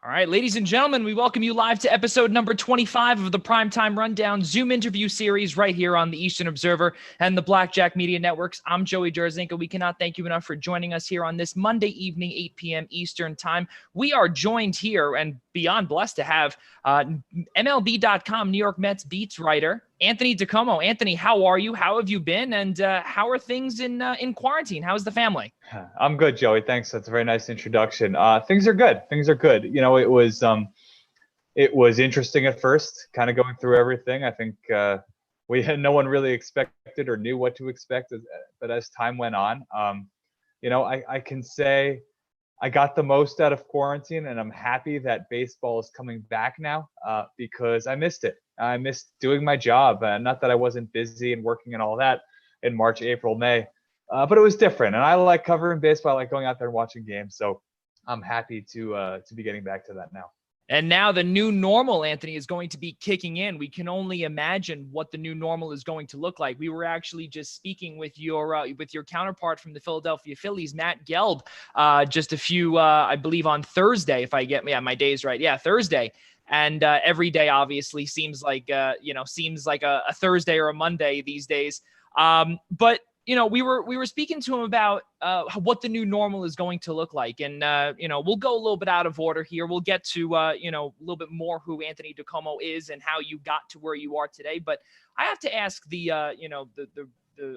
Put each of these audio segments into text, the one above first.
All right, ladies and gentlemen, we welcome you live to episode number 25 of the Primetime Rundown Zoom interview series right here on the Eastern Observer and the Blackjack Media Networks. I'm Joey Jarzynka. We cannot thank you enough for joining us here on this Monday evening, 8 p.m. Eastern Time. We are joined here and beyond blessed to have MLB.com New York Mets beats writer Anthony DiComo. Anthony, how are you? How have you been? And how are things in quarantine? How's the family? I'm good, Joey. Thanks. That's a very nice introduction. Things are good. Things are good. You know, it was interesting at first, kind of going through everything. I think no one really expected or knew what to expect, but as time went on, I can say I got the most out of quarantine, and I'm happy that baseball is coming back now because I missed it. I missed doing my job. Not that I wasn't busy and working and all that in March, April, May. But it was different, and I like covering baseball. I like going out there and watching games. So I'm happy to be getting back to that now. And now the new normal, Anthony, is going to be kicking in. We can only imagine what the new normal is going to look like. We were actually just speaking with your counterpart from the Philadelphia Phillies, Matt Gelb, just a few, I believe, on Thursday, if I get my days right. Yeah, Thursday. And every day obviously seems like a Thursday or a Monday these days. But we were speaking to him about what the new normal is going to look like. And, we'll go a little bit out of order here. We'll get to, a little bit more who Anthony DiComo is and how you got to where you are today. But I have to ask the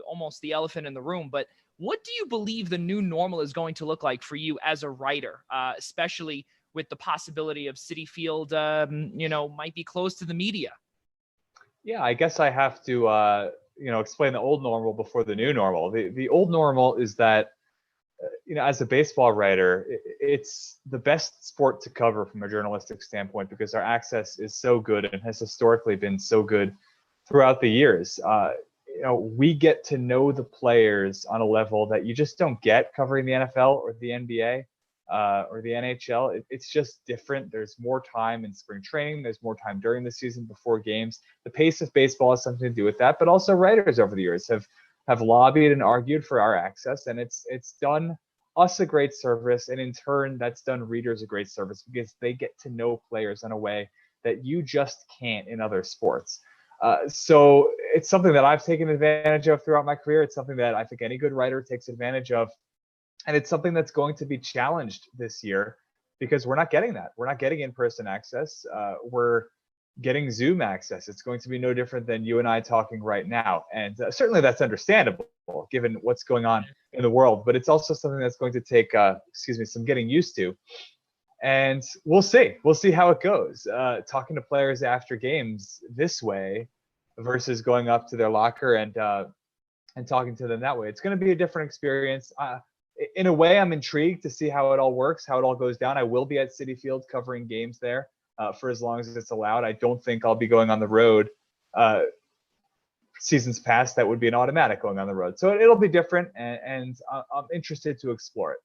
almost the elephant in the room. But what do you believe the new normal is going to look like for you as a writer, especially with the possibility of Citi Field, might be closed to the media? Yeah, I guess I have to explain the old normal before the new normal. The old normal is that, as a baseball writer, it's the best sport to cover from a journalistic standpoint because our access is so good and has historically been so good throughout the years. We get to know the players on a level that you just don't get covering the NFL or the NBA. Or the NHL. It's just different. There's more time in spring training. There's more time during the season before games. The pace of baseball has something to do with that, but also writers over the years have lobbied and argued for our access, and it's done us a great service, and in turn, that's done readers a great service because they get to know players in a way that you just can't in other sports. So it's something that I've taken advantage of throughout my career. It's something that I think any good writer takes advantage of. And it's something that's going to be challenged this year because we're not getting that. We're not getting in-person access. We're getting Zoom access. It's going to be no different than you and I talking right now. And certainly that's understandable given what's going on in the world. But it's also something that's going to take, some getting used to. And we'll see. We'll see how it goes. Talking to players after games this way versus going up to their locker and talking to them that way. It's going to be a different experience. In a way, I'm intrigued to see how it all works, how it all goes down. I will be at Citi Field covering games there for as long as it's allowed. I don't think I'll be going on the road. Seasons past, that would be an automatic going on the road. So it'll be different, and I'm interested to explore it.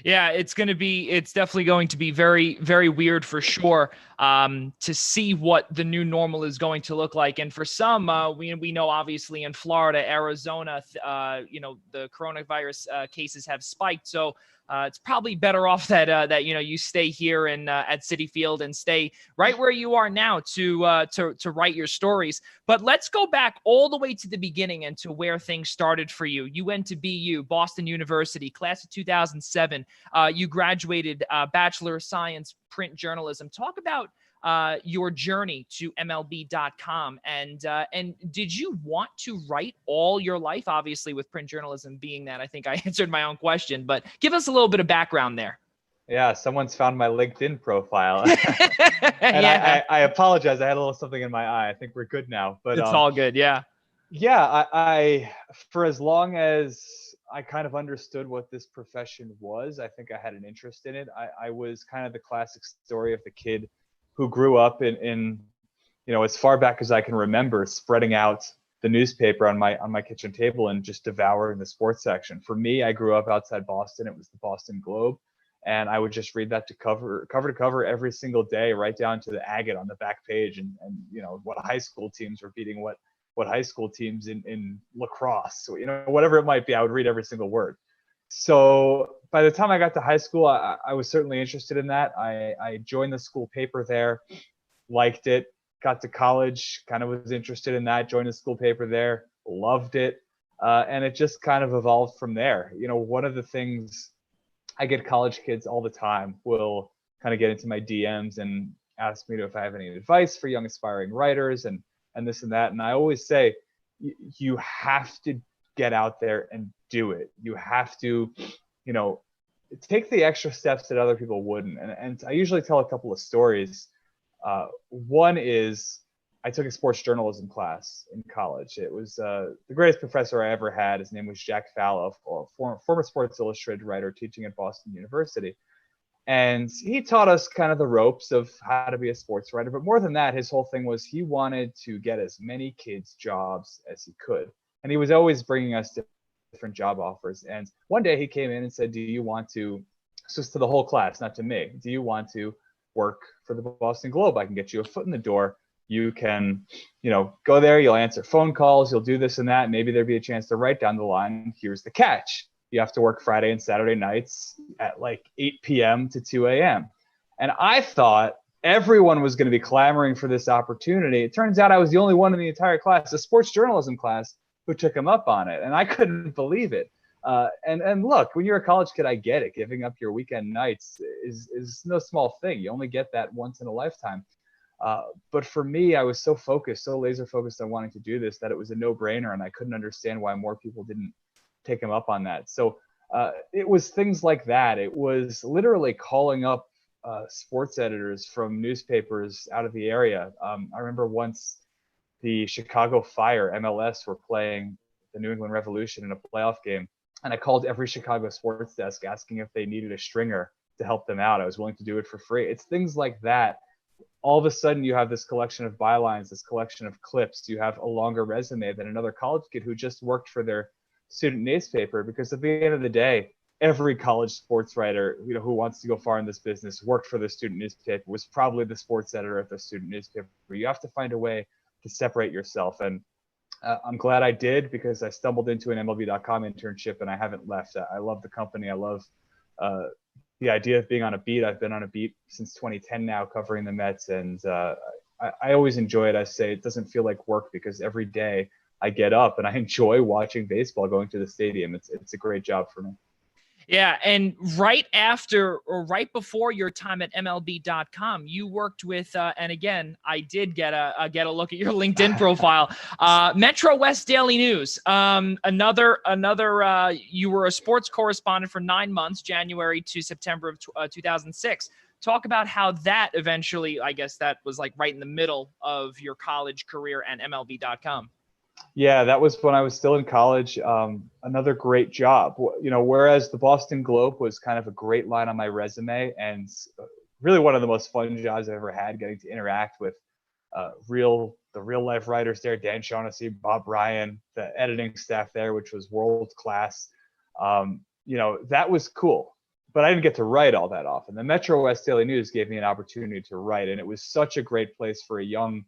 Yeah, it's definitely going to be very, very weird for sure to see what the new normal is going to look like. And for some, we know obviously in Florida, Arizona, the coronavirus cases have spiked. So it's probably better off that you stay here at Citi Field and stay right where you are now to write your stories. But let's go back all the way to the beginning and to where things started for you. You went to BU, Boston University, class of 2007. You graduated Bachelor of Science Print Journalism. Talk about your journey to MLB.com. And did you want to write all your life? Obviously, with print journalism being that, I think I answered my own question, but give us a little bit of background there. Yeah, someone's found my LinkedIn profile. And yeah. I apologize. I had a little something in my eye. I think we're good now. But it's all good. Yeah. Yeah, I for as long as I kind of understood what this profession was, I think I had an interest in it. I was kind of the classic story of the kid who grew up in as far back as I can remember, spreading out the newspaper on my kitchen table and just devouring the sports section. For me, I grew up outside Boston. It was the Boston Globe. And I would just read that to cover to cover every single day, right down to the agate on the back page, and what high school teams were beating what high school teams in lacrosse, whatever it might be. I would read every single word. So by the time I got to high school, I was certainly interested in that. I joined the school paper there, liked it. Got to college, kind of was interested in that, joined the school paper there, loved it. And it just kind of evolved from there. You know, one of the things I get college kids all the time will kind of get into my DMs and ask me if I have any advice for young aspiring writers and this and that. And I always say, you have to get out there and do it. You have to, you know, take the extra steps that other people wouldn't. And I usually tell a couple of stories. One is I took a sports journalism class in college. It was the greatest professor I ever had. His name was Jack Fallow, a former Sports Illustrated writer teaching at Boston University. And he taught us kind of the ropes of how to be a sports writer. But more than that, his whole thing was he wanted to get as many kids jobs as he could. And he was always bringing us different job offers. And one day he came in and said, do you want to, just to the whole class, not to me, do you want to work for the Boston Globe? I can get you a foot in the door. You can, you know, go there, you'll answer phone calls, you'll do this and that. Maybe there'd be a chance to write down the line. Here's the catch. You have to work Friday and Saturday nights at like 8 p.m. to 2 a.m. And I thought everyone was going to be clamoring for this opportunity. It turns out I was the only one in the entire class, a sports journalism class, who took him up on it. And I couldn't believe it. And look, when you're a college kid, I get it. Giving up your weekend nights is no small thing. You only get that once in a lifetime. But for me, I was so focused, so laser focused on wanting to do this that it was a no-brainer, and I couldn't understand why more people didn't take him up on that. So it was things like that. It was literally calling up sports editors from newspapers out of the area. I remember once the Chicago Fire, MLS, were playing the New England Revolution in a playoff game, and I called every Chicago sports desk asking if they needed a stringer to help them out. I was willing to do it for free. It's things like that. All of a sudden you have this collection of bylines, this collection of clips. You have a longer resume than another college kid who just worked for their student newspaper, because at the end of the day, every college sports writer, you know, who wants to go far in this business worked for the student newspaper, was probably the sports editor at the student newspaper. You have to find a way to separate yourself. And I'm glad I did, because I stumbled into an MLB.com internship and I haven't left. I love the company. I love the idea of being on a beat. I've been on a beat since 2010 now, covering the Mets, and I always enjoy it. I say it doesn't feel like work, because every day I get up and I enjoy watching baseball, going to the stadium. It's a great job for me. Yeah, and right after or right before your time at MLB.com, you worked with, and again, I did get a look at your LinkedIn profile, MetroWest Daily News. You were a sports correspondent for 9 months, January to September of 2006. Talk about how that eventually, I guess that was like right in the middle of your college career and MLB.com. Yeah, that was when I was still in college. Another great job. You know, whereas the Boston Globe was kind of a great line on my resume and really one of the most fun jobs I've ever had, getting to interact with the real life writers there, Dan Shaughnessy, Bob Ryan, the editing staff there, which was world class. You know, that was cool, but I didn't get to write all that often. The MetroWest Daily News gave me an opportunity to write, and it was such a great place for a young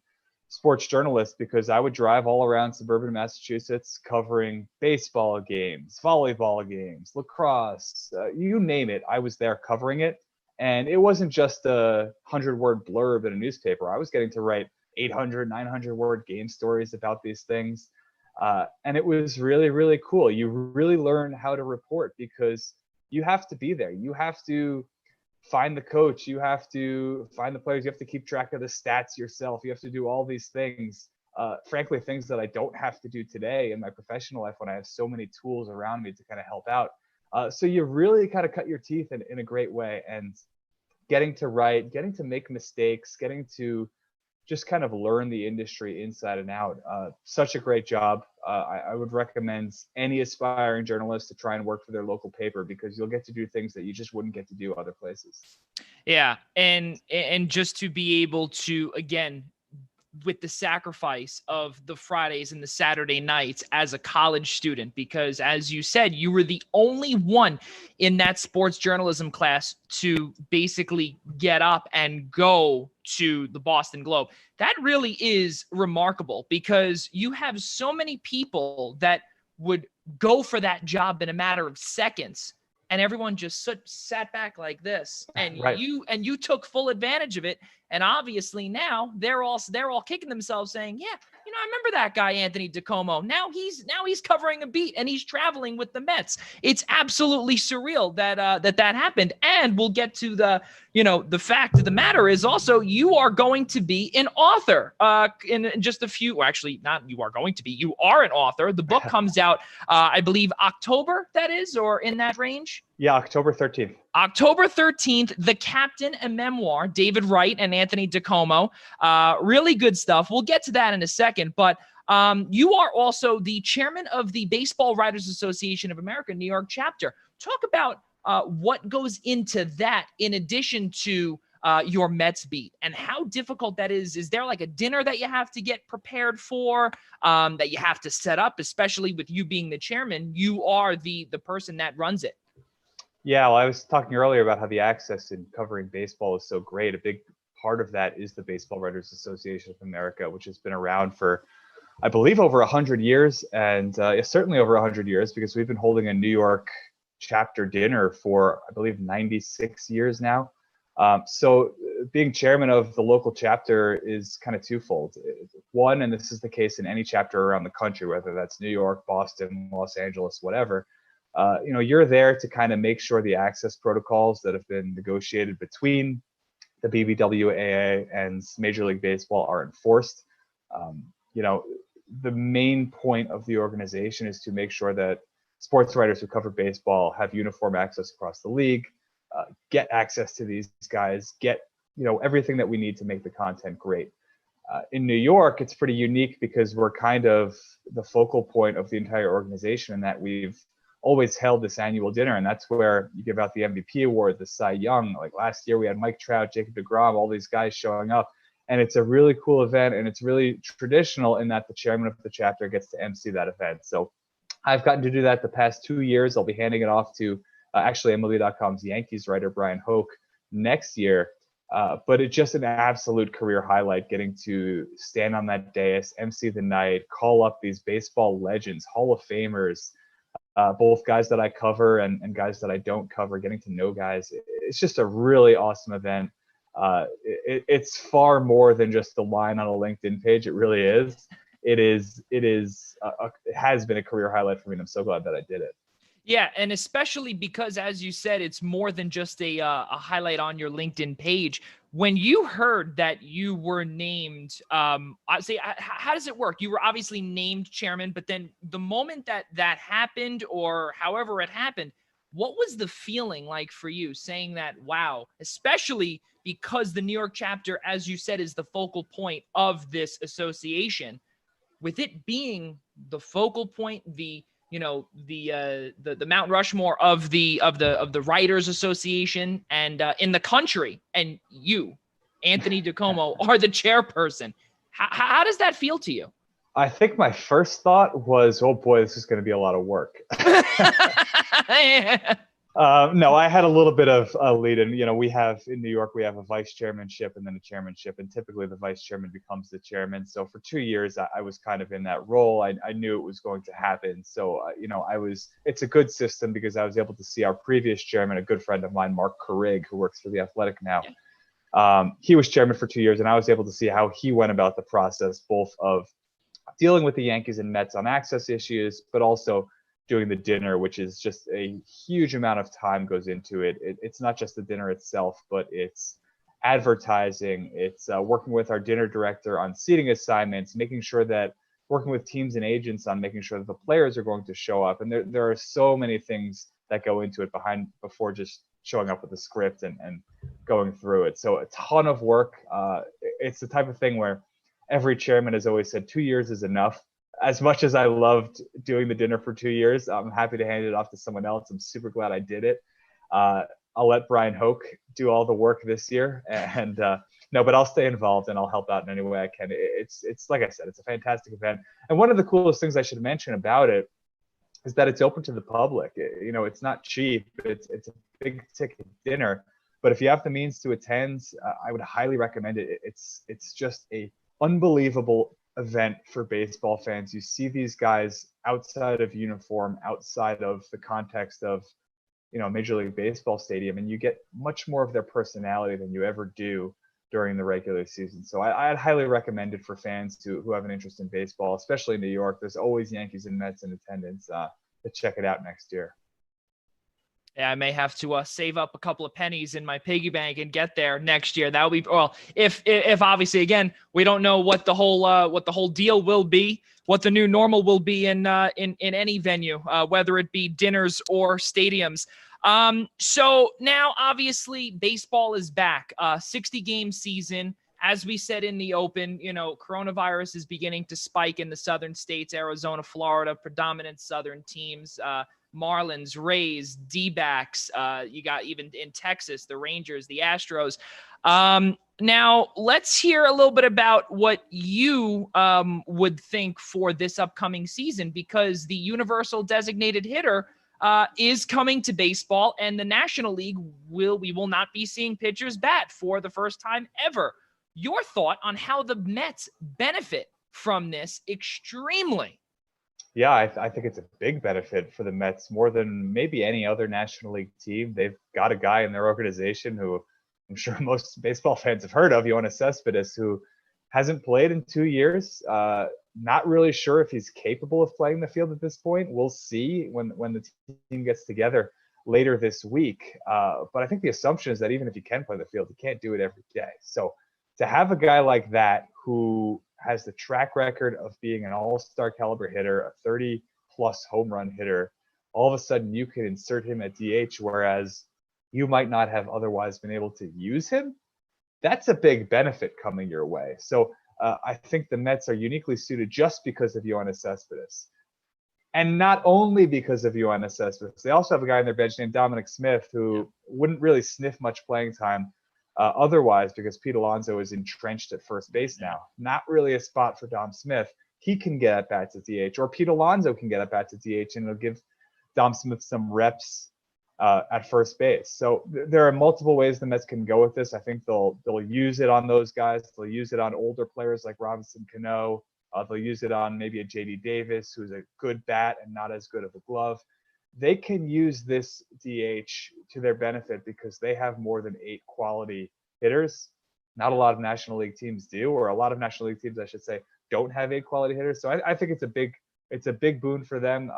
sports journalist, because I would drive all around suburban Massachusetts covering baseball games, volleyball games, lacrosse, you name it. I was there covering it. And it wasn't just a 100-word blurb in a newspaper. I was getting to write 800, 900-word game stories about these things. And it was really, really cool. You really learn how to report, because you have to be there. You have to find the coach, you have to find the players, you have to keep track of the stats yourself, you have to do all these things, frankly things that I don't have to do today in my professional life when I have so many tools around me to kind of help out. So you really kind of cut your teeth in a great way, and getting to write, getting to make mistakes, getting to just kind of learn the industry inside and out. Such a great job. I would recommend any aspiring journalist to try and work for their local paper, because you'll get to do things that you just wouldn't get to do other places. Yeah. And just to be able to, again, with the sacrifice of the Fridays and the Saturday nights as a college student, because as you said, you were the only one in that sports journalism class to basically get up and go to the Boston Globe. That really is remarkable, because you have so many people that would go for that job in a matter of seconds. and everyone just sat back like this, and Right. you took full advantage of it. And obviously now they're all kicking themselves saying, yeah, I remember that guy, Anthony DiComo. Now he's covering a beat and he's traveling with the Mets. It's absolutely surreal that happened. And we'll get to the fact of the matter is also you are going to be an author in just a few, well, actually not you are going to be, you are an author. The book comes out, I believe October, that is, or in that range. Yeah, October 13th. October 13th, The Captain, a memoir, David Wright and Anthony DiComo. Really good stuff. We'll get to that in a second, but you are also the chairman of the Baseball Writers Association of America, New York chapter. Talk about what goes into that in addition to your Mets beat and how difficult that is. Is there like a dinner that you have to get prepared for, that you have to set up, especially with you being the chairman? You are the person that runs it. Yeah, well, I was talking earlier about how the access in covering baseball is so great. A big part of that is the Baseball Writers Association of America, which has been around for, I believe, over 100 years, and certainly over 100 years, because we've been holding a New York chapter dinner for, I believe, 96 years now. So being chairman of the local chapter is kind of twofold. One, and this is the case in any chapter around the country, whether that's New York, Boston, Los Angeles, whatever, you're there to kind of make sure the access protocols that have been negotiated between the BBWAA and Major League Baseball are enforced. The main point of the organization is to make sure that sports writers who cover baseball have uniform access across the league, get access to these guys, get everything that we need to make the content great. In New York, it's pretty unique because we're kind of the focal point of the entire organization in that we've always held this annual dinner, and that's where you give out the MVP award, the Cy Young. Like last year, we had Mike Trout, Jacob deGrom, all these guys showing up, and it's a really cool event, and it's really traditional in that the chairman of the chapter gets to MC that event. So I've gotten to do that the past 2 years. I'll be handing it off to actually MLB.com's Yankees writer Brian Hoke next year. But it's just an absolute career highlight getting to stand on that dais, MC the night, call up these baseball legends, Hall of Famers, both guys that I cover and guys that I don't cover, getting to know guys. It's just a really awesome event. It's far more than just a line on a LinkedIn page. It really is. It has been a career highlight for me, and I'm so glad that I did it. Yeah, and especially because, as you said, it's more than just a highlight on your LinkedIn page. When you heard that you were named, how does it work? You were obviously named chairman, but then the moment that happened, or however it happened, what was the feeling like for you saying that, wow, especially because the New York chapter, as you said, is the focal point of this association, with it being the focal point, the Mount Rushmore of the Writers Association and in the country, and you, Anthony DiComo, are the chairperson. How does that feel to you? I think my first thought was, oh boy, this is going to be a lot of work. No, I had a little bit of a lead in. We have in New York, we have a vice chairmanship and then a chairmanship, and typically the vice chairman becomes the chairman. So for 2 years, I was kind of in that role. I knew it was going to happen. So, it's a good system because I was able to see our previous chairman, a good friend of mine, Mark Carrig, who works for The Athletic now. He was chairman for 2 years, and I was able to see how he went about the process, both of dealing with the Yankees and Mets on access issues, but also doing the dinner, which is just a huge amount of time goes into it. It's not just the dinner itself, but it's advertising. It's working with our dinner director on seating assignments, making sure that working with teams and agents on making sure that the players are going to show up. And there are so many things that go into it before just showing up with the script and going through it. So a ton of work. It's the type of thing where every chairman has always said 2 years is enough. As much as I loved doing the dinner for 2 years, I'm happy to hand it off to someone else. I'm super glad I did it. I'll let Brian Hoke do all the work this year, and but I'll stay involved and I'll help out in any way I can. It's like I said, it's a fantastic event, and one of the coolest things I should mention about it is that it's open to the public. It's not cheap. It's a big ticket dinner, but if you have the means to attend, I would highly recommend it. It's just a unbelievable event for baseball fans. You see these guys outside of uniform, outside of the context of Major League Baseball stadium, and you get much more of their personality than you ever do during the regular season. So I'd highly recommend it for fans who have an interest in baseball, especially in New York. There's always Yankees and Mets in attendance to check it out next year. Yeah, I may have to save up a couple of pennies in my piggy bank and get there next year. That would be, well, if obviously, again, we don't know what the whole deal will be, what the new normal will be in any venue, whether it be dinners or stadiums. So now obviously baseball is back, 60 game season. As we said in the open, coronavirus is beginning to spike in the southern states, Arizona, Florida, predominant southern teams, Marlins, Rays, D-backs. You got even in Texas, the Rangers, the Astros. Now, let's hear a little bit about what you would think for this upcoming season, because the universal designated hitter is coming to baseball, and the National League we will not be seeing pitchers bat for the first time ever. Your thought on how the Mets benefit from this extremely? Yeah, I think it's a big benefit for the Mets, more than maybe any other National League team. They've got a guy in their organization who I'm sure most baseball fans have heard of, Yoenis Cespedes, who hasn't played in 2 years. Not really sure if he's capable of playing the field at this point. We'll see when the team gets together later this week. But I think the assumption is that even if he can play the field, he can't do it every day. So to have a guy like that who has the track record of being an all-star caliber hitter, a 30-plus home run hitter, all of a sudden you can insert him at DH, whereas you might not have otherwise been able to use him. That's a big benefit coming your way. So I think the Mets are uniquely suited just because of Yoenis Cespedes. And not only because of Yoenis Cespedes, they also have a guy on their bench named Dominic Smith who wouldn't really sniff much playing time otherwise, because Pete Alonso is entrenched at first base now. Not really a spot for Dom Smith. He can get at bats at DH, or Pete Alonso can get at bats at DH, and it'll give Dom Smith some reps at first base. So there are multiple ways the Mets can go with this. I think they'll use it on those guys. They'll use it on older players like Robinson Cano. They'll use it on maybe a JD Davis, who's a good bat and not as good of a glove. They can use this DH to their benefit because they have more than 8 quality hitters. Not a lot of National League teams do, or a lot of National League teams, I should say, don't have 8 quality hitters. So I think it's a big boon for them.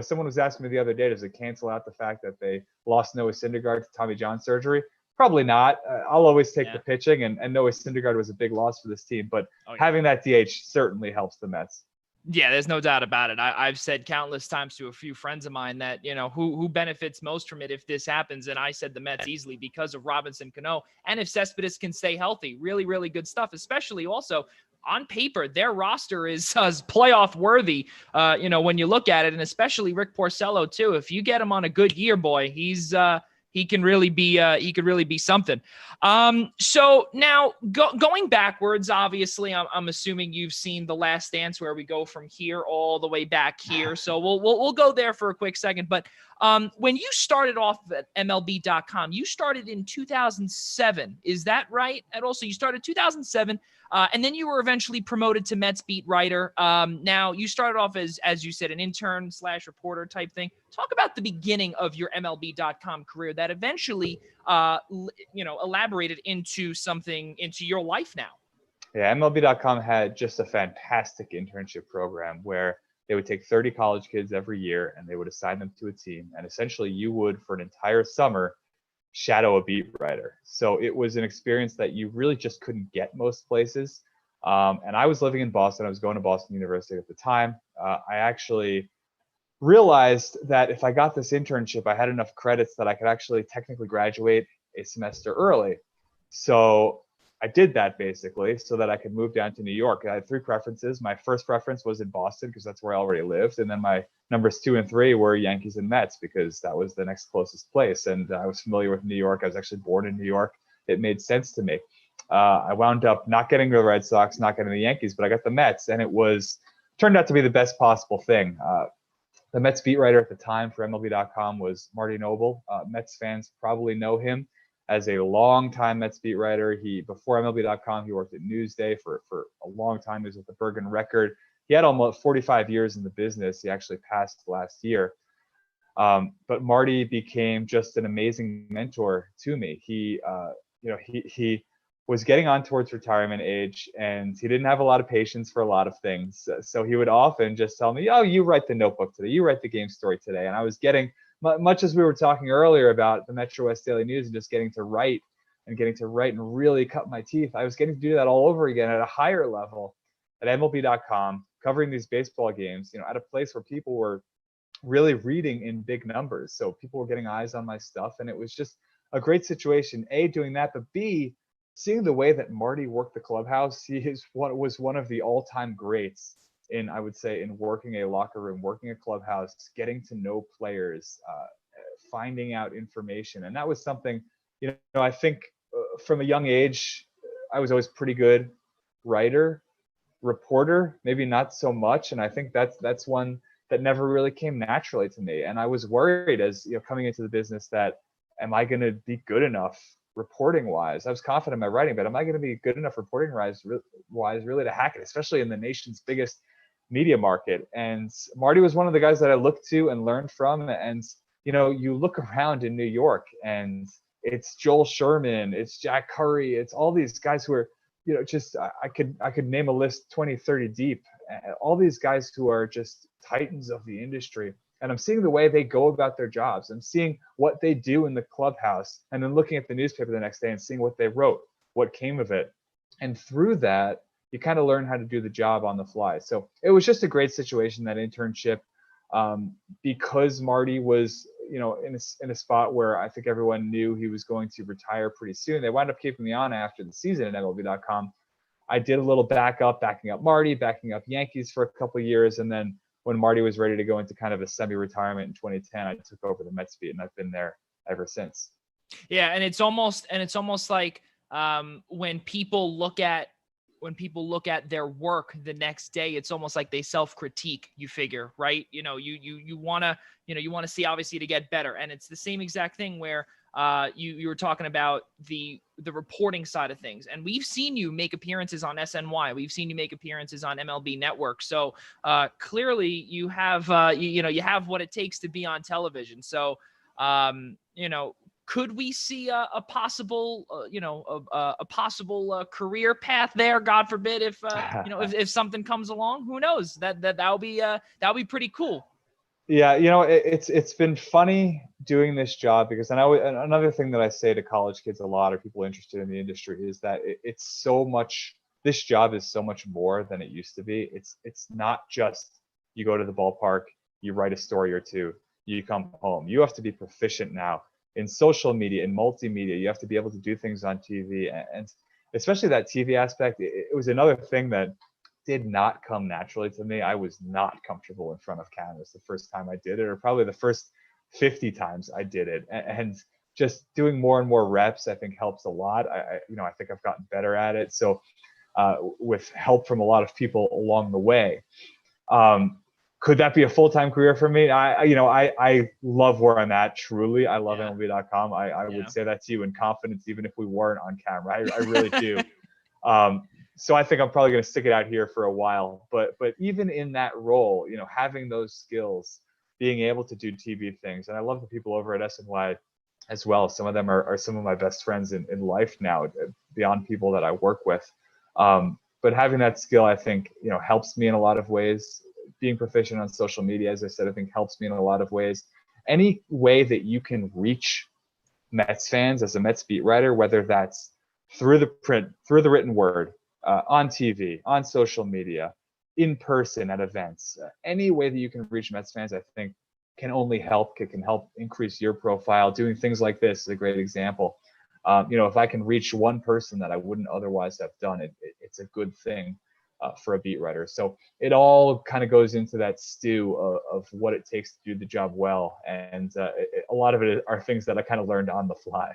Someone was asking me the other day, does it cancel out the fact that they lost Noah Syndergaard to Tommy John surgery? Probably not. I'll always take the pitching, and Noah Syndergaard was a big loss for this team, but having that DH certainly helps the Mets. Yeah, there's no doubt about it. I've said countless times to a few friends of mine that, who benefits most from it if this happens. And I said the Mets easily because of Robinson Cano. And if Cespedes can stay healthy, really, really good stuff, especially also on paper, their roster is playoff worthy, when you look at it, and especially Rick Porcello too. If you get him on a good year, boy, he can really be something. So now going backwards, obviously, I'm assuming you've seen The Last Dance, where we go from here all the way back here. So we'll go there for a quick second. But when you started off at MLB.com, you started in 2007. Is that right? And also, you started 2007. And then you were eventually promoted to Mets beat writer. Now you started off as you said, an intern / reporter type thing. Talk about the beginning of your MLB.com career that eventually, elaborated into your life now. Yeah, MLB.com had just a fantastic internship program where they would take 30 college kids every year and they would assign them to a team. And essentially you would, for an entire summer, shadow a beat writer. So it was an experience that you really just couldn't get most places. And I was living in Boston. I was going to Boston University at the time. I actually realized that if I got this internship, I had enough credits that I could actually technically graduate a semester early. So I did that basically so that I could move down to New York. I had 3 preferences. My first preference was in Boston because that's where I already lived. And then my numbers 2 and 3 were Yankees and Mets because that was the next closest place. And I was familiar with New York. I was actually born in New York. It made sense to me. I wound up not getting the Red Sox, not getting the Yankees, but I got the Mets. And it turned out to be the best possible thing. The Mets beat writer at the time for MLB.com was Marty Noble. Mets fans probably know him as a long-time Mets beat writer. Before MLB.com, he worked at Newsday for a long time. He was with the Bergen Record. He had almost 45 years in the business. He actually passed last year. But Marty became just an amazing mentor to me. He was getting on towards retirement age, and he didn't have a lot of patience for a lot of things. So he would often just tell me, "Oh, you write the notebook today. You write the game story today." And I was getting, much as we were talking earlier about the MetroWest Daily News and just getting to write and really cut my teeth, I was getting to do that all over again at a higher level at MLB.com, covering these baseball games, at a place where people were really reading in big numbers. So people were getting eyes on my stuff, and it was just a great situation, A, doing that, but B, seeing the way that Marty worked the clubhouse. He was one of the all-time greats I would say, in working a locker room, working a clubhouse, getting to know players, finding out information. And that was something, I think from a young age, I was always pretty good writer, reporter, maybe not so much. And I think that's one that never really came naturally to me. And I was worried as coming into the business that, am I going to be good enough reporting wise? I was confident in my writing, but am I going to be good enough reporting wise really to hack it, especially in the nation's biggest media market? And Marty was one of the guys that I looked to and learned from. And you look around in New York, and it's Joel Sherman, it's Jack Curry, it's all these guys who are just I could name a list 20, 30 deep. All these guys who are just titans of the industry. And I'm seeing the way they go about their jobs. I'm seeing what they do in the clubhouse, and then looking at the newspaper the next day and seeing what they wrote, what came of it. And through that, you kind of learn how to do the job on the fly. So it was just a great situation, that internship, because Marty was, in a spot where I think everyone knew he was going to retire pretty soon. They wound up keeping me on after the season at MLB.com. I did a little backing up Marty, backing up Yankees for a couple of years, and then when Marty was ready to go into kind of a semi-retirement in 2010, I took over the Mets beat, and I've been there ever since. Yeah, and it's almost like when people look at their work the next day, it's almost like they self-critique. You figure, right? You want to see, obviously, to get better, and it's the same exact thing where you were talking about the reporting side of things, and we've seen you make appearances on SNY. We've seen you make appearances on MLB Network. So clearly you have you have what it takes to be on television. So could we see a possible a possible career path there? God forbid if something comes along, who knows? That'll be pretty cool. Yeah, it's been funny doing this job, because I know another thing that I say to college kids a lot, or people interested in the industry, is that it's so much. This job is so much more than it used to be. It's not just you go to the ballpark, you write a story or two, you come home. You have to be proficient now in social media, in multimedia. You have to be able to do things on TV, and especially that TV aspect. It was another thing that did not come naturally to me. I was not comfortable in front of cameras the first time I did it, or probably the first 50 times I did it. And just doing more and more reps, I think, helps a lot. I think I've gotten better at it. So with help from a lot of people along the way. Could that be a full-time career for me? I love where I'm at. Truly, I love MLB.com. I would say that to you in confidence, even if we weren't on camera. I really do. So I think I'm probably going to stick it out here for a while. But even in that role, having those skills, being able to do TV things, and I love the people over at SNY as well. Some of them are some of my best friends in life now, beyond people that I work with. But having that skill, I think, helps me in a lot of ways. Being proficient on social media, as I said, I think helps me in a lot of ways. Any way that you can reach Mets fans as a Mets beat writer, whether that's through the print, through the written word, on TV, on social media, in person at events, any way that you can reach Mets fans, I think, can only help. It can help increase your profile. Doing things like this is a great example. If I can reach one person that I wouldn't otherwise have done, it's a good thing for a beat writer. So it all kind of goes into that stew of what it takes to do the job well. And a lot of it are things that I kind of learned on the fly.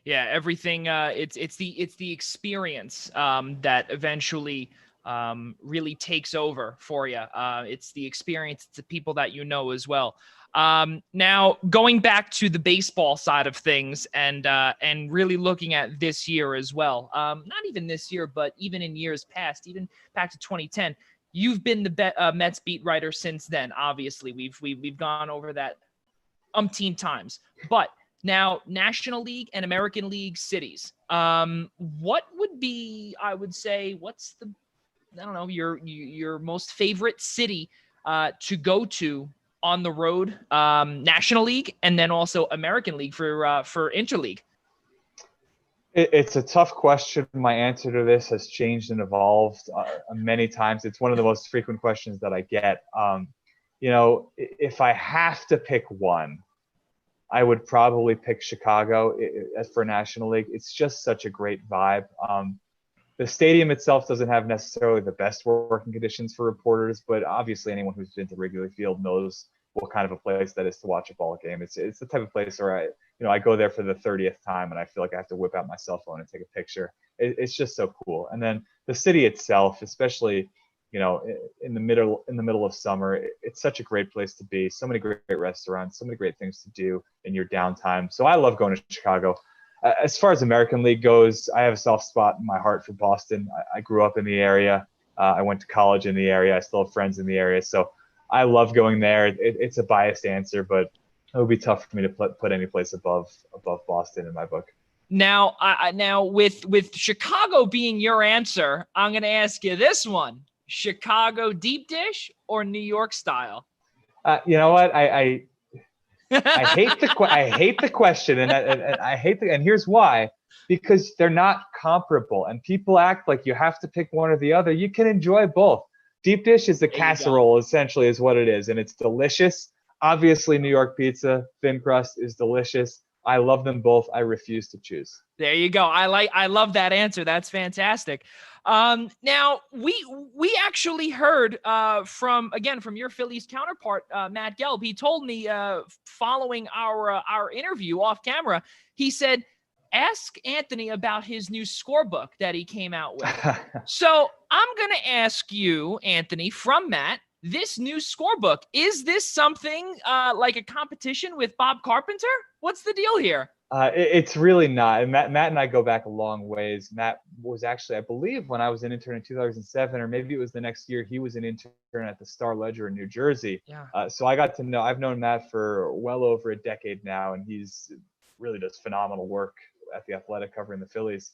Yeah, everything. It's the experience that eventually really takes over for you. It's the experience. It's the people that you know as well. Now, going back to the baseball side of things, and really looking at this year as well. Not even this year, but even in years past, even back to 2010. You've been the Mets beat writer since then. Obviously, we've gone over that umpteen times. But now National League and American League cities. What would be, I would say, what's the, I don't know, your most favorite city to go to on the road, National League and then also American League for Interleague? It's a tough question. My answer to this has changed and evolved many times. It's one of the most frequent questions that I get. If I have to pick one, I would probably pick Chicago as for National League. It's just such a great vibe. The stadium itself doesn't have necessarily the best working conditions for reporters, but obviously anyone who's been to Wrigley Field knows what kind of a place that is to watch a ball game. It's the type of place where I go there for the 30th time and I feel like I have to whip out my cell phone and take a picture. It's just so cool. And then the city itself, especially, in the middle of summer, it's such a great place to be. So many great restaurants, so many great things to do in your downtime. So I love going to Chicago. As far as American League goes, I have a soft spot in my heart for Boston. I grew up in the area. I went to college in the area. I still have friends in the area. So I love going there. It's a biased answer, but it would be tough for me to put any place above Boston in my book. Now, now with Chicago being your answer, I'm going to ask you this one: Chicago deep dish or New York style? You know what? I hate the question, and here's why: because they're not comparable, and people act like you have to pick one or the other. You can enjoy both. Deep dish is the casserole, essentially, is what it is, and it's delicious. Obviously, New York pizza, thin crust, is delicious. I love them both. I refuse to choose. There you go. I love that answer. That's fantastic. Now we actually heard from your Phillies counterpart, Matt Gelb. He told me following our interview off camera, he said, ask Anthony about his new scorebook that he came out with. So I'm going to ask you, Anthony, from Matt, this new scorebook, is this something like a competition with Bob Carpenter? What's the deal here? It's really not. And Matt and I go back a long ways. Matt was actually, I believe, when I was an intern in 2007, or maybe it was the next year, he was an intern at the Star Ledger in New Jersey. Yeah. So I've known Matt for well over a decade now, and he's really does phenomenal work at The Athletic covering the Phillies.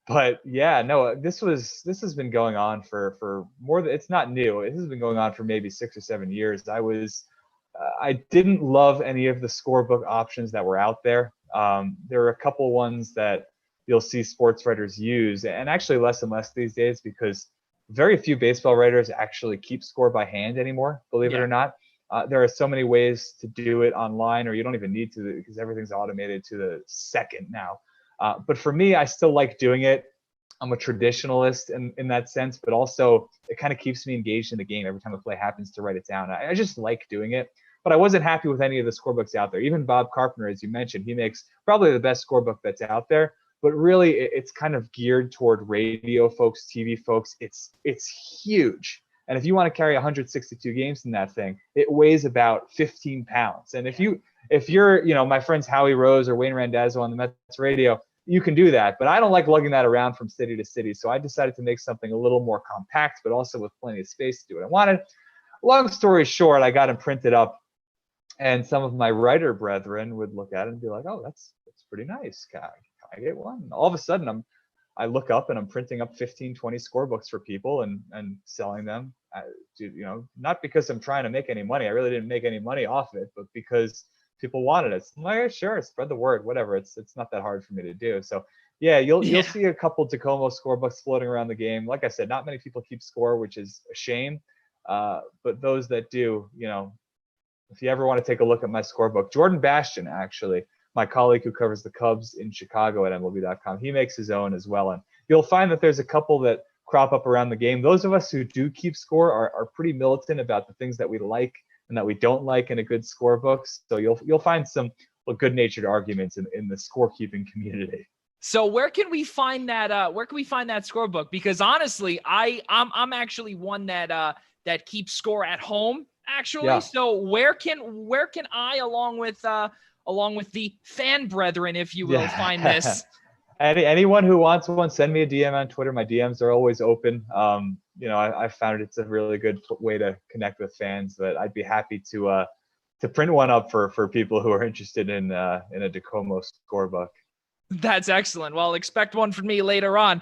But yeah, no, this has been going on for more than, it's not new. It has been going on for maybe 6 or 7 years. I didn't love any of the scorebook options that were out there. There are a couple ones that you'll see sports writers use, and actually less and less these days, because very few baseball writers actually keep score by hand anymore, believe it or not. There are so many ways to do it online, or you don't even need to, because everything's automated to the second now. But for me, I still like doing it. I'm a traditionalist in that sense, but also it kind of keeps me engaged in the game every time a play happens to write it down. I just like doing it. But I wasn't happy with any of the scorebooks out there. Even Bob Carpenter, as you mentioned, he makes probably the best scorebook that's out there. But really, it's kind of geared toward radio folks, TV folks. It's huge. And if you want to carry 162 games in that thing, it weighs about 15 pounds. And if you're, my friends Howie Rose or Wayne Randazzo on the Mets radio, you can do that. But I don't like lugging that around from city to city. So I decided to make something a little more compact, but also with plenty of space to do what I wanted. Long story short, I got them printed up. And some of my writer brethren would look at it and be like, "Oh, that's pretty nice. Can I get one?" And all of a sudden, I look up and I'm printing up 15, 20 scorebooks for people and selling them. Not because I'm trying to make any money. I really didn't make any money off it, but because people wanted it. So I'm like, sure, spread the word, whatever. It's not that hard for me to do. So yeah, you'll see a couple DiComo scorebooks floating around the game. Like I said, not many people keep score, which is a shame. But those that do, if you ever want to take a look at my scorebook, Jordan Bastian, actually, my colleague who covers the Cubs in Chicago at MLB.com, he makes his own as well. And you'll find that there's a couple that crop up around the game. Those of us who do keep score are pretty militant about the things that we like and that we don't like in a good scorebook. So you'll find some good-natured arguments in the scorekeeping community. So where can we find that? Where can we find that scorebook? Because honestly, I'm actually one that keeps score at home. Actually, yeah. So where can I, along with the fan brethren, if you will, find this? Anyone who wants one, send me a DM on Twitter. My DMs are always open. I found it's a really good way to connect with fans. But I'd be happy to to print one up for people who are interested in a DiComo scorebook. That's excellent. Well, expect one from me later on.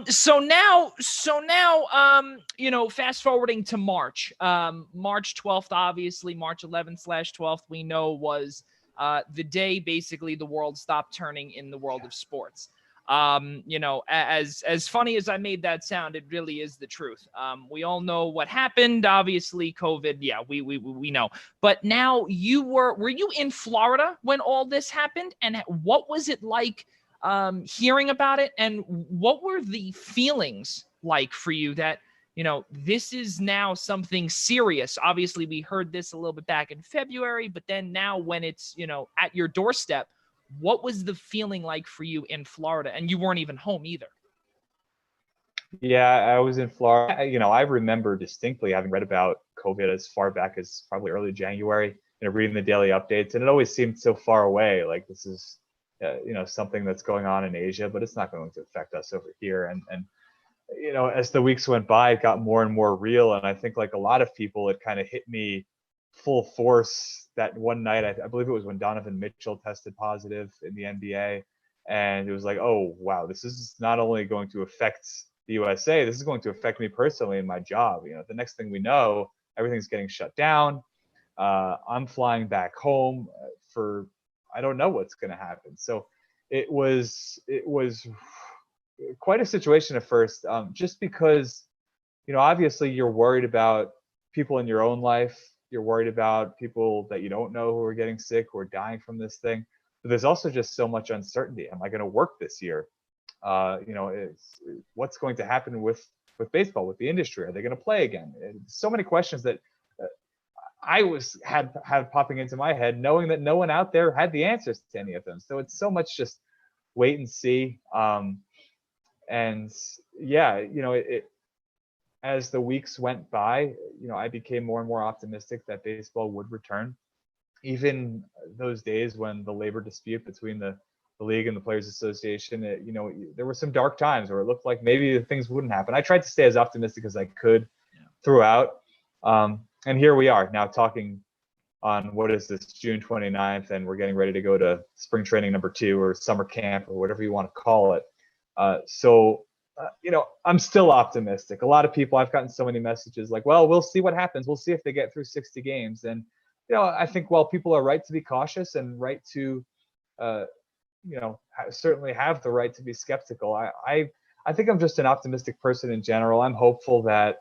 So now, fast forwarding to March, March 12th, obviously March 11th/12th, we know was the day basically the world stopped turning in the world of sports. As funny as I made that sound, it really is the truth. We all know what happened. Obviously, COVID. Yeah, we know. But now were you in Florida when all this happened? And what was it like hearing about it? And what were the feelings like for you that, this is now something serious? Obviously, we heard this a little bit back in February, but then now when it's, at your doorstep, what was the feeling like for you in Florida? And you weren't even home either. Yeah, I was in Florida. I remember distinctly having read about COVID as far back as probably early January, reading the daily updates. And it always seemed so far away. Like this is, something that's going on in Asia, but it's not going to affect us over here. And as the weeks went by, it got more and more real. And I think like a lot of people, it kind of hit me full force that one night. I believe it was when Donovan Mitchell tested positive in the NBA. And it was like, oh, wow, this is not only going to affect the USA, this is going to affect me personally in my job. The next thing we know, everything's getting shut down. I'm flying back home for, I don't know what's going to happen. So it was quite a situation at first, just because, obviously you're worried about people in your own life. You're worried about people that you don't know who are getting sick or dying from this thing. But there's also just so much uncertainty. Am I going to work this year? What's going to happen with baseball, with the industry? Are they going to play again? So many questions that I had popping into my head, knowing that no one out there had the answers to any of them. So it's so much just wait and see. And yeah, as the weeks went by, I became more and more optimistic that baseball would return. Even those days when the labor dispute between the league and the Players Association, there were some dark times where it looked like maybe things wouldn't happen. I tried to stay as optimistic as I could throughout. And here we are now talking on, what is this, June 29th, and we're getting ready to go to spring training number 2 or summer camp or whatever you want to call it. I'm still optimistic. A lot of people, I've gotten so many messages like, well, we'll see what happens. We'll see if they get through 60 games. And, I think while people are right to be cautious and right to, certainly have the right to be skeptical, I think I'm just an optimistic person in general. I'm hopeful that,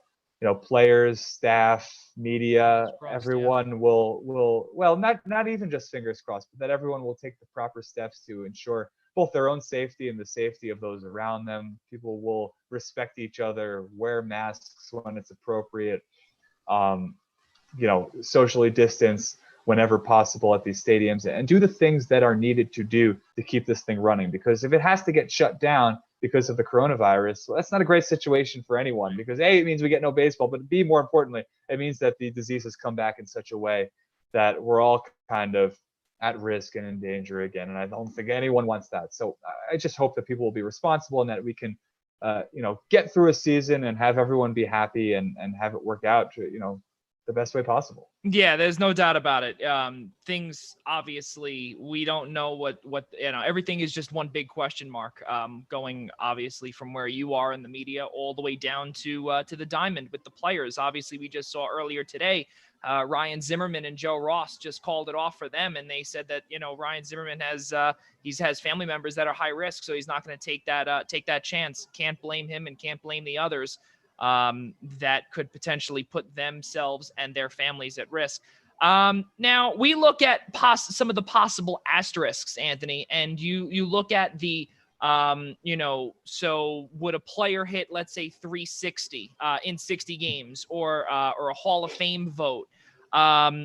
players, staff, media, everyone will not even just fingers crossed, but that everyone will take the proper steps to ensure both their own safety and the safety of those around them. People will respect each other, wear masks when it's appropriate, socially distance whenever possible at these stadiums, and do the things that are needed to do to keep this thing running. Because if it has to get shut down because of the coronavirus, well, that's not a great situation for anyone, because A, it means we get no baseball, but B, more importantly, it means that the disease has come back in such a way that we're all kind of at risk and in danger again. And I don't think anyone wants that. So I just hope that people will be responsible and that we can, get through a season and have everyone be happy and have it work out to, the best way possible. Yeah, there's no doubt about it. Things, obviously, we don't know what everything is just one big question mark, going obviously from where you are in the media all the way down to the diamond with the players. Obviously, we just saw earlier today, Ryan Zimmerman and Joe Ross just called it off for them. And they said that, Ryan Zimmerman has family members that are high risk, so he's not going to take that chance. Can't blame him and can't blame the others. That could potentially put themselves and their families at risk. Now we look at some of the possible asterisks, Anthony, and you look at the, so would a player hit, let's say 360 in 60 games, or a Hall of Fame vote,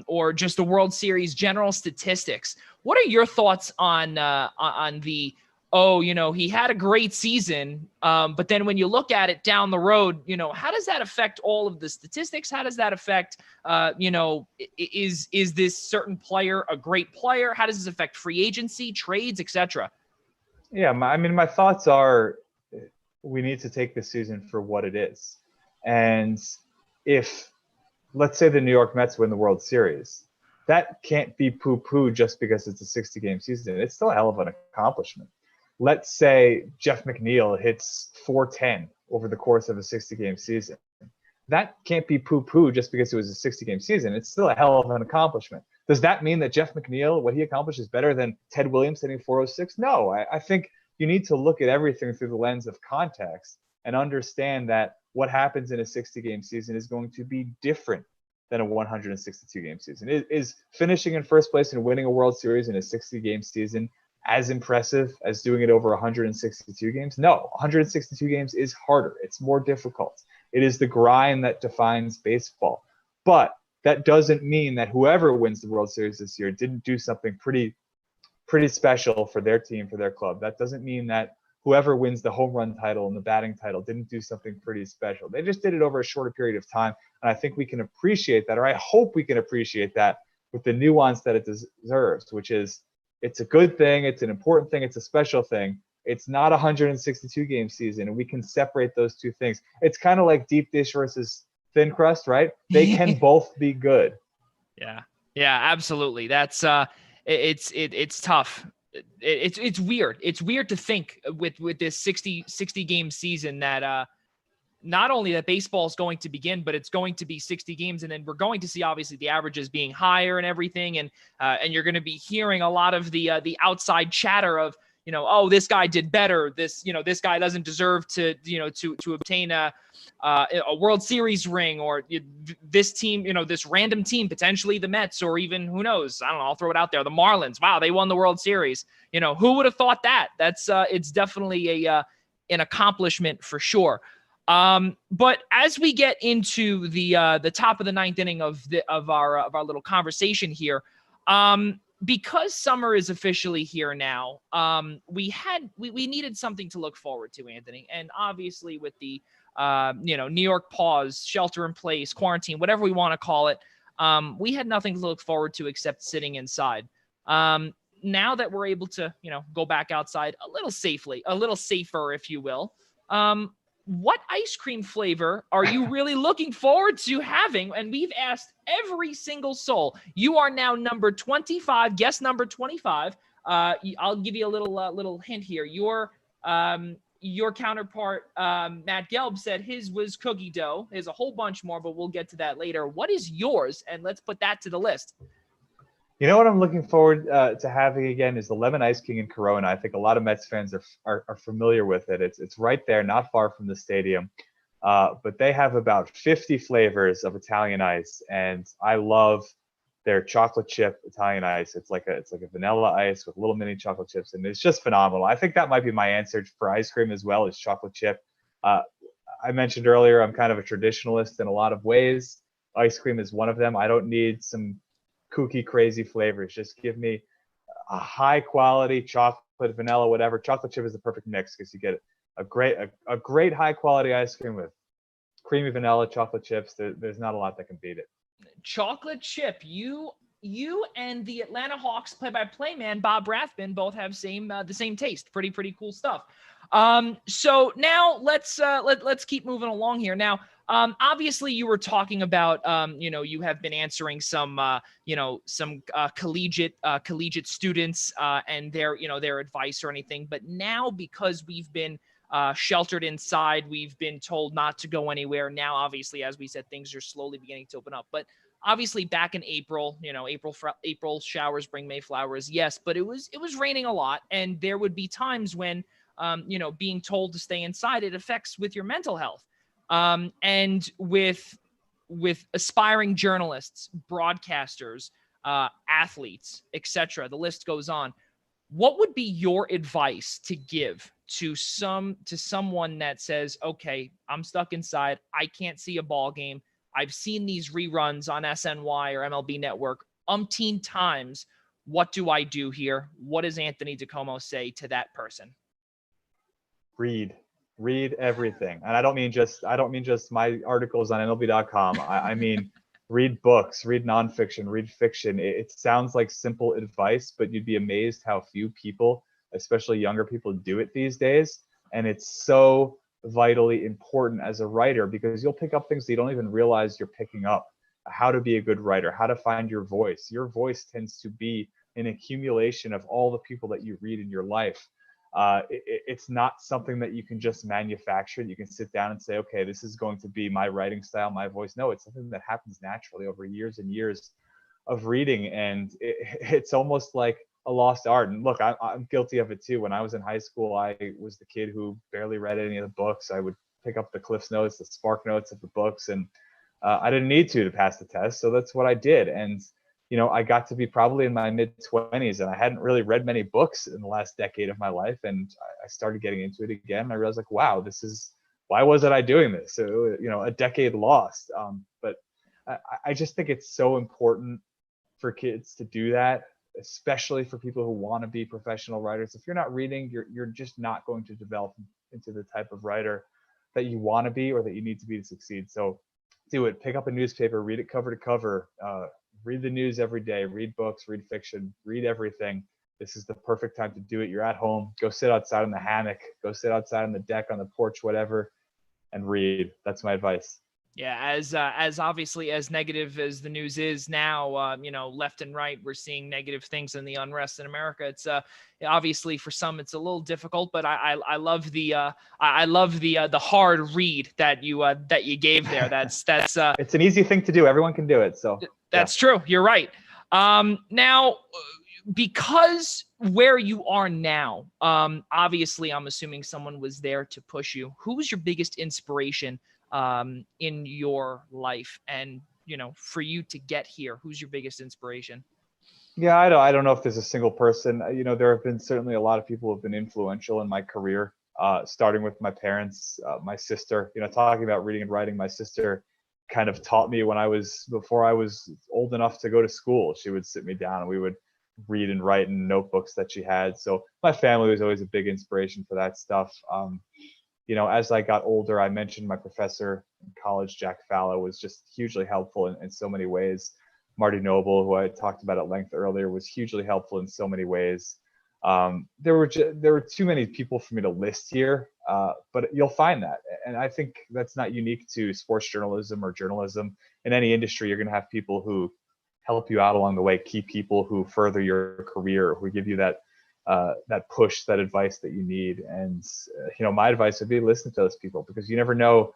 or just the World Series general statistics? What are your thoughts on the, he had a great season, but then when you look at it down the road, how does that affect all of the statistics? How does that affect, is this certain player a great player? How does this affect free agency, trades, etc.? Yeah, my thoughts are, we need to take this season for what it is. And if, let's say, the New York Mets win the World Series, that can't be poo-pooed just because it's a 60-game season. It's still a hell of an accomplishment. Let's say Jeff McNeil hits 410 over the course of a 60-game season. That can't be poo-pooed just because it was a 60-game season. It's still a hell of an accomplishment. Does that mean that Jeff McNeil, what he accomplished, is better than Ted Williams hitting 406? No, I think you need to look at everything through the lens of context and understand that what happens in a 60-game season is going to be different than a 162-game season. Is finishing in first place and winning a World Series in a 60-game season as impressive as doing it over 162 games? No, 162 games is harder. It's more difficult. It is the grind that defines baseball. But that doesn't mean that whoever wins the World Series this year didn't do something pretty special for their team, for their club. That doesn't mean that whoever wins the home run title and the batting title didn't do something pretty special. They just did it over a shorter period of time. And I think we can appreciate that, or I hope we can appreciate that with the nuance that it deserves, which is it's a good thing, it's an important thing, it's a special thing. It's not a 162-game season, and we can separate those two things. It's kind of like deep dish versus thin crust, right? They can both be good. Yeah, absolutely. That's it's tough. It's weird. It's weird to think with this 60 game season that not only that baseball is going to begin, but it's going to be 60 games, and then we're going to see obviously the averages being higher and everything, and you're going to be hearing a lot of the outside chatter of, oh, this guy did better. This guy doesn't deserve to obtain a World Series ring, or this team, this random team, potentially the Mets, or even who knows? I don't know. I'll throw it out there. The Marlins. Wow, they won the World Series. Who would have thought that? That's it's definitely an accomplishment for sure. But as we get into the top of the ninth inning of our little conversation here, because summer is officially here now, we needed something to look forward to, Anthony. And obviously with the New York pause, shelter in place, quarantine, whatever we want to call it, we had nothing to look forward to except sitting inside. Now that we're able to, go back outside a little safer, if you will, what ice cream flavor are you really looking forward to having? And we've asked every single soul. You are now number 25, guest number 25. I'll give you a little hint here. Your counterpart, Matt Gelb, said his was cookie dough. There's a whole bunch more, but we'll get to that later. What is yours? And let's put that to the list. You know what I'm looking forward to having again is the Lemon Ice King in Corona. I think a lot of Mets fans are familiar with it. It's right there, not far from the stadium. But they have about 50 flavors of Italian ice, and I love their chocolate chip Italian ice. It's like a vanilla ice with little mini chocolate chips, and it's just phenomenal. I think that might be my answer for ice cream as well, is chocolate chip. I mentioned earlier I'm kind of a traditionalist in a lot of ways. Ice cream is one of them. I don't need some kooky, crazy flavors. Just give me a high quality chocolate, vanilla, whatever. Chocolate chip is the perfect mix because you get a great high quality ice cream with creamy vanilla chocolate chips. There's not a lot that can beat it. Chocolate chip. You and the Atlanta Hawks play-by-play man Bob Rathbun both have the same taste. Pretty cool stuff. So now let's keep moving along here. Now, obviously you were talking about, you have been answering some collegiate students, and their advice or anything. But now, because we've been sheltered inside, we've been told not to go anywhere. Now, obviously, as we said, things are slowly beginning to open up. But obviously back in April, April showers bring May flowers. Yes, but it was raining a lot. And there would be times when, being told to stay inside, it affects with your mental health. And with aspiring journalists, broadcasters, athletes, etc., the list goes on. What would be your advice to give to someone that says, okay, I'm stuck inside, I can't see a ball game, I've seen these reruns on SNY or MLB Network umpteen times, what do I do here? What does Anthony DiComo say to that person? Read everything. And I don't mean just my articles on MLB.com. I mean, read books, read nonfiction, read fiction. It sounds like simple advice, but you'd be amazed how few people, especially younger people, do it these days. And it's so vitally important as a writer, because you'll pick up things that you don't even realize you're picking up. how to be a good writer, how to find your voice. Your voice tends to be an accumulation of all the people that you read in your life. It's not something that you can just manufacture. You can sit down and say, okay, this is going to be my writing style, my voice. No, it's something that happens naturally over years and years of reading. And it's almost like a lost art. And look, I'm guilty of it too. When I was in high school, I was the kid who barely read any of the books. I would pick up the Cliff's Notes, the Spark Notes of the books, and I didn't need to pass the test. So that's what I did. And I got to be probably in my mid-20s, and I hadn't really read many books in the last decade of my life. And I started getting into it again. And I realized, like, wow, why wasn't I doing this? So, a decade lost. But I just think it's so important for kids to do that, especially for people who want to be professional writers. If you're not reading, you're just not going to develop into the type of writer that you want to be or that you need to be to succeed. So do it. Pick up a newspaper, read it cover to cover. Read the news every day, read books, read fiction, read everything. This is the perfect time to do it. You're at home, go sit outside in the hammock, go sit outside on the deck, on the porch, whatever, and read. That's my advice. Yeah, as obviously as negative as the news is now, left and right, we're seeing negative things in the unrest in America. It's obviously for some it's a little difficult, but I love the hard read that you gave there. That's it's an easy thing to do. Everyone can do it. So that's true. You're right. Now, because where you are now, obviously, I'm assuming someone was there to push you. Who was your biggest inspiration in your life, and for you to get here? Who's your biggest inspiration? Yeah, I don't know if there's a single person. There have been certainly a lot of people who have been influential in my career, starting with my parents, my sister. Talking about reading and writing, my sister kind of taught me before I was old enough to go to school. She would sit me down and we would read and write in notebooks that she had. So my family was always a big inspiration for that stuff. As I got older, I mentioned my professor in college, Jack Fallow, was just hugely helpful in so many ways. Marty Noble, who I talked about at length earlier, was hugely helpful in so many ways. There were too many people for me to list here, but you'll find that. And I think that's not unique to sports journalism or journalism. In any industry, you're going to have people who help you out along the way, key people who further your career, who give you that push, that advice that you need. And my advice would be listen to those people, because you never know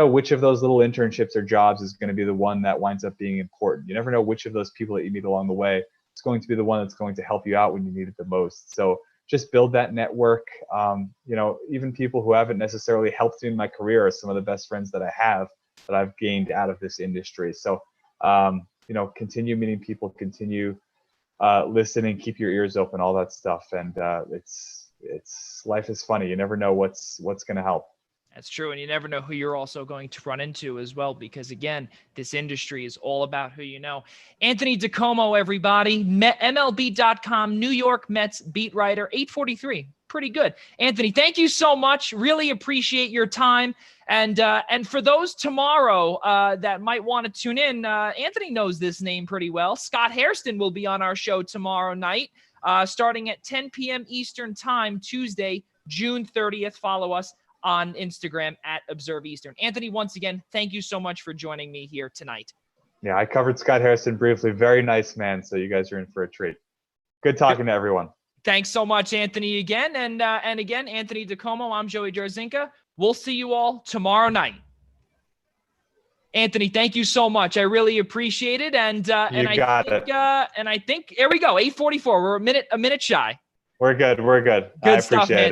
which of those little internships or jobs is going to be the one that winds up being important. You never know which of those people that you meet along the way is going to be the one that's going to help you out when you need it the most. So just build that network. Even people who haven't necessarily helped me in my career are some of the best friends that I have, that I've gained out of this industry. So continue meeting people, continue listening, keep your ears open, all that stuff. And it's life is funny. You never know what's going to help. That's true. And you never know who you're also going to run into as well, because again, this industry is all about who you know. Anthony DiComo, everybody, MLB.com, New York Mets beat writer, 843. Pretty good. Anthony, thank you so much. Really appreciate your time. And for those tomorrow that might want to tune in, Anthony knows this name pretty well. Scott Hairston will be on our show tomorrow night, starting at 10 p.m. Eastern Time, Tuesday, June 30th. Follow us on Instagram at Observe Eastern. Anthony, once again, thank you so much for joining me here tonight. Yeah, I covered Scott Hairston briefly. Very nice man. So you guys are in for a treat. Good talking to everyone. Thanks so much, Anthony, again. And again, Anthony DiComo, I'm Joey Jarzynka. We'll see you all tomorrow night. Anthony, thank you so much. I really appreciate it. And I think here we go, 8:44. We're a minute shy. We're good. Good stuff, man.